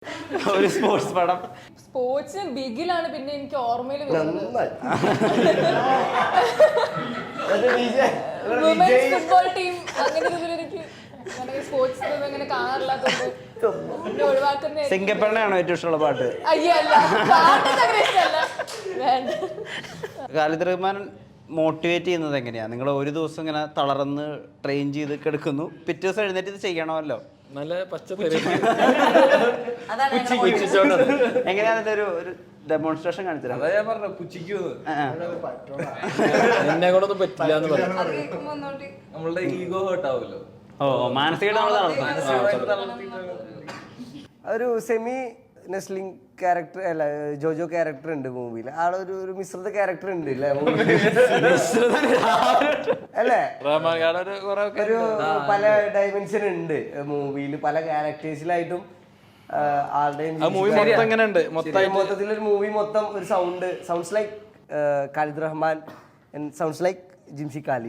ഒരു സ്പോർട്സ് പടം. സ്പോർട്സ് ബിഗിലാണ് പിന്നെ എനിക്ക് ഓർമ്മയിൽ വരുന്നത്. ഫുട്ബോൾ ടീം അങ്ങനെ എനിക്ക് സ്പോർട്സ് അങ്ങനെ കാണാറില്ലാത്തത് ഒഴിവാക്കുന്ന. സിംഗപ്പണ്ണയാണോ ഏറ്റവും ഇഷ്ടമുള്ള പാട്ട്? അയ്യല്ല, പാട്ടൊന്നും ഇഷ്ടമല്ല, വേണ്ട. ഖാലിദ് റഹ്മാൻ മോട്ടിവേറ്റ് ചെയ്യുന്നത് എങ്ങനെയാ? നിങ്ങൾ ഒരു ദിവസം ഇങ്ങനെ തളർന്ന് ട്രെയിൻ ചെയ്ത് കിടക്കുന്നു, പിറ്റേ ദിവസം എഴുന്നേറ്റ് ഇത് ചെയ്യണമല്ലോ, നല്ല എങ്ങനെയാ അതിന്റെ ഒരു ഡെമോൺസ്ട്രേഷൻ കാണിച്ചത്? അതാ ഞാൻ പറഞ്ഞ പുച്ഛിക്കുന്നത് എന്നെ കൊണ്ടൊന്നും പറ്റില്ല എന്ന് പറഞ്ഞു. നമ്മളുടെ ഈഗോ ഹേർട്ട് ആവുമല്ലോ. ഓ, മാനസികമായിട്ട് ഒരു സെമി നെസ്ലിംഗ് ക്യാരക്ടർ അല്ല, ജോജോ ക്യാരക്ടർ ഉണ്ട് മൂവിയിൽ. ആളൊരു ഒരു മിശ്രിത ക്യാരക്ടർ ഉണ്ട് അല്ലേ അല്ലേ? ഒരു പല ഡയമെൻഷൻ ഉണ്ട് മൂവിയിൽ, പല ക്യാരക്ടേഴ്സിലായിട്ടും ആളുടെയും. മൊത്തത്തിലൊരു മൂവി മൊത്തം ഒരു sounds like Khalid Rahman, sounds like Jimshi Khalid.